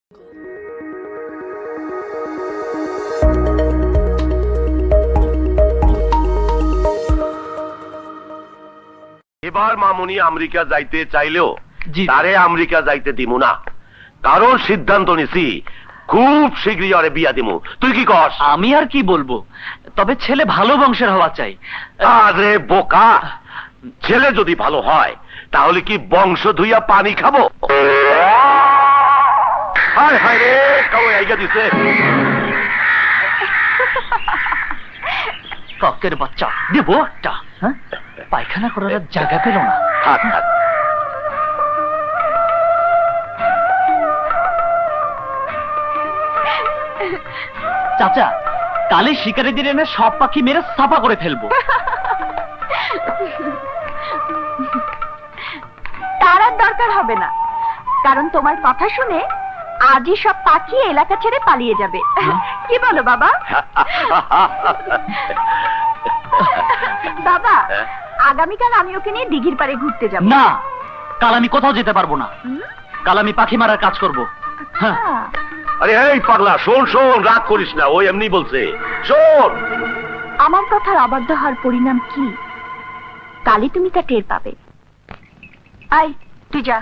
এবার মামুনি আমেরিকা যাইতে চাইলেও তারে আমেরিকা যাইতে দিমু না, কারণ সিদ্ধান্ত নিছি খুব শীঘ্রই আরে বিয়া দিমু। তুই কি কস? আমি আর কি বলবো, তবে ছেলে ভালো বংশের হওয়া চাই। আরে বোকা, ছেলে যদি ভালো হয় তাহলে কি বংশ ধুইয়া পানি খাবো? হায় হায় রে, কাউ আইগা দিছে। কাকের বাচ্চা দেব একটা, হ্যাঁ? পায়খানা করার জায়গা পেল না। থাক থাক। চাচা, কালে শিকারীদের এনে সব পাখি মেরে সাফা করে ফেলবো। তার আর দরকার হবে না, কারণ তোমার কথা শুনে আজই সব পাখি এলাকা ছেড়ে পালিয়ে যাবে। কি বলো বাবা? বাবা, আগামীকাল আমি ওকে নিয়ে দিঘির পাড়ে ঘুরতে যাব। না, কাল আমি কোথাও যেতে পারবো না। কাল আমি পাখি মারার কাজ করবো। হ্যাঁ। আরে এই পাগলা, শোন শোন, রাগ করিস না, ওই এমনি বলছে। শোন, আমার কথার অবাধ্য হওয়ার পরিণাম কি কালই তুমি তা টের পাবে। আয় তুই যা।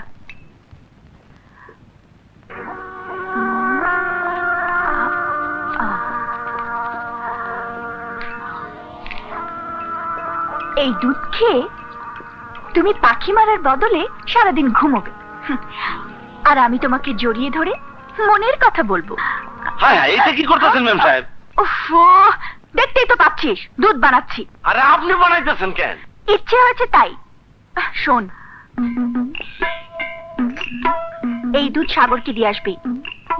এই দুধ খেয়ে তুমি পাখি মারার বদলে সারাদিন ঘুমোবে, আর আমি তোমাকে জড়িয়ে ধরে মনের কথা বলবো। হ্যাঁ হ্যাঁ, এটা কি করতেছেন ম্যাম সাহেব? ওফো, দেখতেই তো পাচ্ছিস দুধ বানাচ্ছি। আরে আপনি বানাইতেছেন কেন? ইচ্ছে হয়েছে তাই। শোন, এই দুধ সাগরকে দিয়ে আসবি।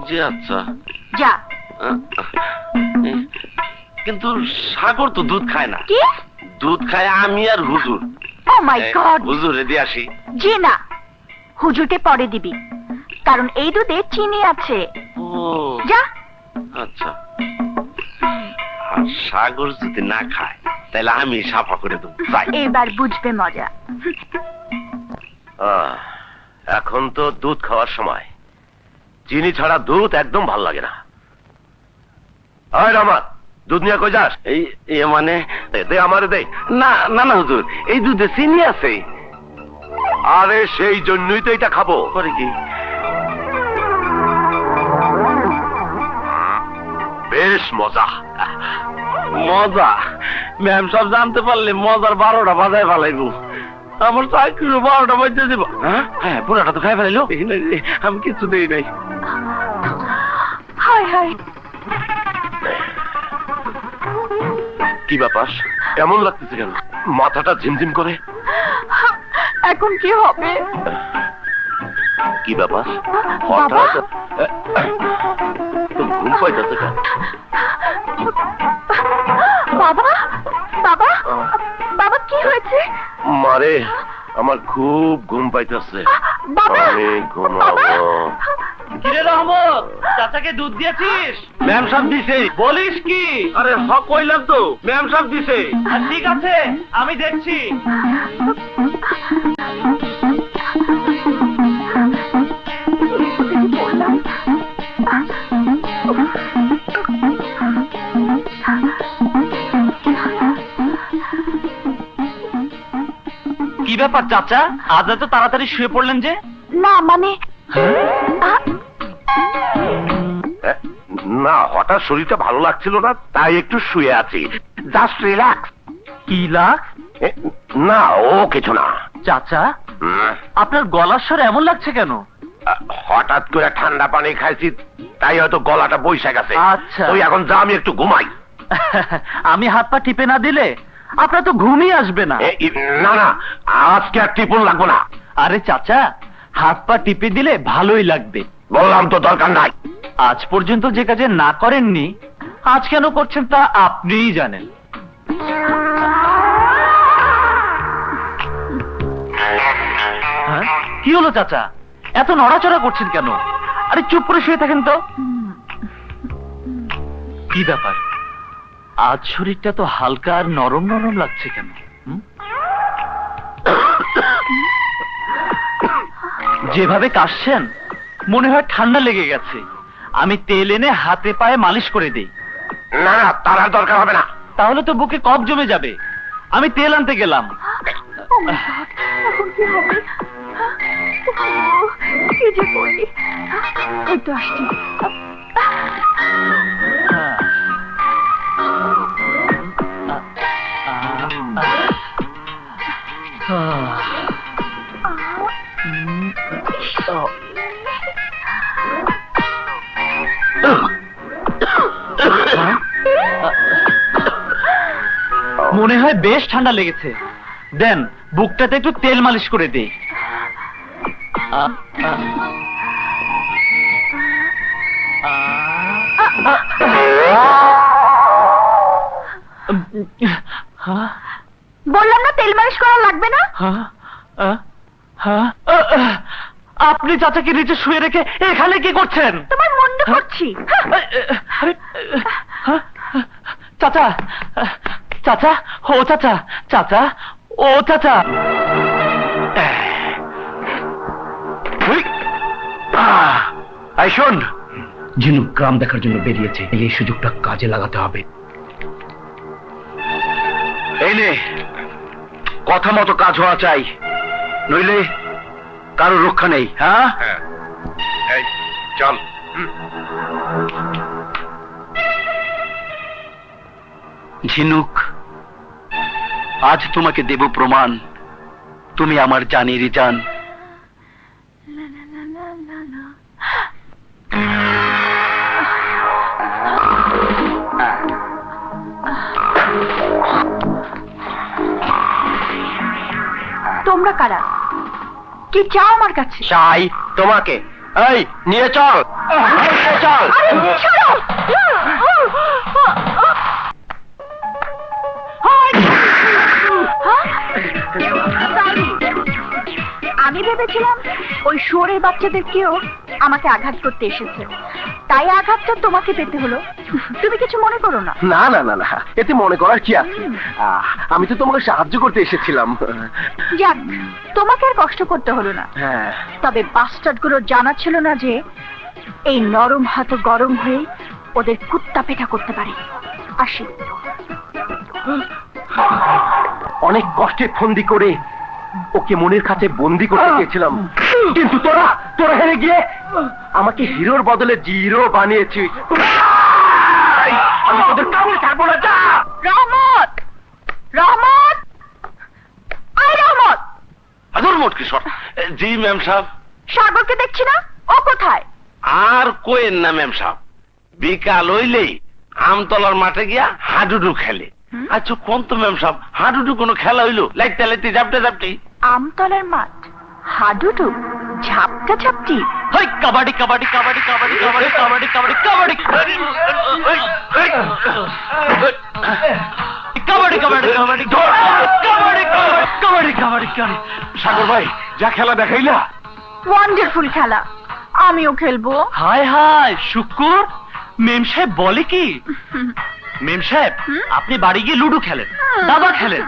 জি আচ্ছা। যা। কিন্তু সাগর তো দুধ খায় না। কি? দুধ খায় আমি আর হুজুর। ও মাই গড। হুজুরে দিয়ে আসি। জি না, হুজুরকে পরে দিবি, কারণ এই দুধে চিনি আছে। ও যা। আচ্ছা। আর সাগর যদি না খায় তাহলে আমি সাফা করে দেবো। এবার বুঝবে মজা। এখন তো দুধ খাওয়ার সময়, চিনি ছাড়া দুধ একদম ভাল লাগে না। আয় রামা, দুধ নিয়ে কই যাস? এই মানে দে, আমারে দে। না না না হুজুর, এই দুধে চিনি আছে। আরে সেই জন্যই তো এটা খাবো। করে কি? বেশ মজা। মজা? ম্যাম সব জানতে পারলে মজার 12টা বাজায় ফেলাইবো। আমার চাকরির 12টা বাজতে দিব। হ্যাঁ, পুরাটা তো খাই ফেলাইলো। আমি কিছু দেই নাই। হায় হায়, কি ব্যাপার, এমন লাগতেছে কেন? মাথাটা ঝিমঝিম করে। এখন কি হবে? কি ব্যাপার, বাবা? হঠাৎ তো ঘুম পাইতেছে কেন? বাবা, বাবা, বাবা কি হয়েছে? মারে, আমার খুব ঘুম পাইতেছে। বাবা, আমি ঘুমাবো। কিরে রহমত, চাচাকে দুধ দিয়েছিস? ম্যাম সব দিছে। বলিস কি? আরে কইলাম তো, ম্যাম সব দিছে। ঠিক আছে, আমি দেখছি। কি ব্যাপার চাচা, আজ এত তাড়াতাড়ি শুয়ে পড়লেন যে? না মানে না, হঠাৎ শরীরটা ভালো লাগছিল না, তাই একটু শুয়ে আছি। Just relax. কি লাখ? না, ও কিছু না। চাচা, আপনার গলার স্বর এমন লাগছে কেন? হঠাৎ করে ঠান্ডা পানি খাইছি, তাই হয়তো গলাটা বইসা গেছে। আচ্ছা। তুই এখন যা, আমি একটু ঘুমাই। আমি হাত পা টিপে না দিলে আপনার তো ঘুমই আসবে না। না না, আজকে আর টিপুন লাগবো না। আরে চাচা, হাত পা টিপে দিলে ভালোই লাগবে। বললাম তো, দরকার নাই। আজ পর্যন্ত যে কাজে না করেননি, আজ কেন করছেন তা আপনিই জানেন। কি হলো চাচা, এত নড়াচড়া করছেন কেন? আরে চুপ করে শুয়ে থাকেন তো। কি ব্যাপার, আজ শরীরটা তো হালকা আর নরম নরম লাগছে কেন? যেভাবে কাশছেন মনে হয় ঠান্ডা লেগে গেছে। আমি তেল এনে হাতে পায়ে মালিশ করে দিই। না না, তার আর দরকার হবে না। তাহলে তো বুকে কফ জমে যাবে। আমি তেল আনতে গেলাম। Oh my God, এখন কি হবে? কি যে করি? এই তো আসছি। মনে হয় বেশ ঠান্ডা লেগেছে। দেন বুকটাতে একটু তেল মালিশ করে দিই। বললাম না তেল মালিশ করা লাগবে না। আপনি চাচাকে নিচে শুয়ে রেখে এখানে কি করছেন? তোমার মুন্ড করছি। চাচা, চাচা, ও চাচা, চাচা, ও চাচা। এই শোন, ঝিনুক গ্রাম দেখার জন্য বেরিয়েছে, এই সুযোগটা কাজে লাগাতে হবে। এই নে, কথা মতো কাজ হওয়া চাই, নইলে কারো রক্ষা নেই। হ্যাঁ, এই চল। ঝিনুক, আজ তোমাকে দেব প্রমাণ, তুমি আমার জানেরই জান। তোমরা কারা? কি চাও আমার কাছে? চাই তোমাকে। এই নিয়ে চল, নিয়ে চল। আরে ছাড়ো! আমি ভেবেছিলাম ওই শুয়োরের বাচ্চাদেরকেও আমাকে আঘাত করতে এসেছে, তাই আঘাতটা তোমাকে পেতে হলো। তুমি কিছু মনে করো না। না না না না, এতে মনে করার কি আছে? আমি তো তোমাকে সাহায্য করতে এসেছিলাম। যাক, তোমাকে আর কষ্ট করতে হলো না। হ্যাঁ, তবে বাস্টার্ড গুলো জানা ছিল না যে এই নরম হাত গরম হয়ে ওদের কুত্তা পেটা করতে পারে। আসি। অনেক কষ্টে ফন্দি করে ওকে মনের কাছে বন্দি করতে চেয়েছিলাম, কিন্তু তোরা তোরা হেরে গিয়ে আমাকে হিরোর বদলে জিরো বানিয়েছিস। আমি তোদের কাউকে ছাড়বো না। যা রহমত! রহমত! আয় রহমত! হাজুর মোট কিশোর। জি ম্যাম সাহেব। সাগরকে দেখছি না, ও কোথায়? আর কোয়েন না ম্যাম সাহেব, বিকাল হইলেই আমতলার মাঠে গিয়া হাডুডু খেলে। আচ্ছা কোন তো ম্যাম সাহেব, হাডুডু কোনো খেলা হইলো? লাইতে লাইতে জাপটে জাপটে। আমতলার মাঠ, হাডুডু, ঝাপটা ঝাপটি। হাই কাবাডি কাবাডি কাবাডি কাবাডি কাবাডি কাবাডি কাবাডি কাবাডি কাবাডি কাবাডি কাবাডি কাবাডি কাবাডি কাবাডি কাবাডি। সাগর ভাই, যা খেলা দেখাইলা, ওয়ান্ডারফুল খেলা, আমিও খেলবো। হায় হায় শুকুর, মেম সাহেব বলে কি? মেম সাহেব, আপনি বাড়ি গিয়ে লুডো খেলেন, দাবা খেলেন,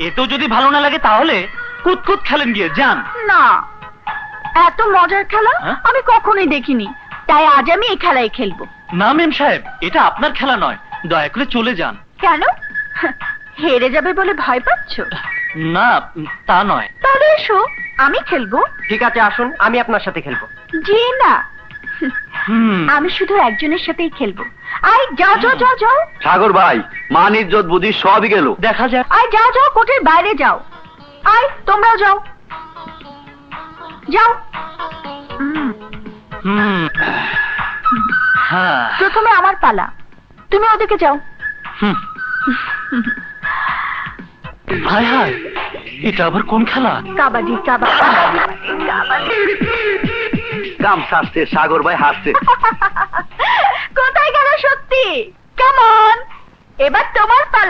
এতেও যদি ভালো না লাগে তাহলে কুতকুত খেলেন গিয়ে যান। না, এত মজার খেলা হ্যাঁ? আমি কখনোই দেখিনি, তাই আজ আমি এই খেলাই খেলবো। না মেম সাহেব, এটা আপনার খেলা নয়, দয়া করে চলে যান। কেন? হেরে যাবে বলে ভয় পাচ্ছ? না, তা নয়। তাহলে এসো, আমি খেলবো। ঠিক আছে, আসুন, আমি আপনার সাথে খেলবো। জি না, আমি শুধু একজনের সাথেই খেলবো। আয় যাও যাও যাও যাও। সাগর ভাই, মান ইজ্জত বুদ্ধি সবই গেল। দেখা যাক। আয় যাও যাও, কোর্টের বাইরে যাও। আয় তোমরাও যাও, যাও। হ্যাঁ। প্রথমে আমার পালা, তুমি ওদিকে যাও। হায় হায়, এটা আবার কোন খেলা? কাবাডি কাবাডি কাবাডি। গামছা আসছে, সাগর ভাই হাসছে। কোথায় গেল সত্যি? কেমন? এবার তোমার পালা।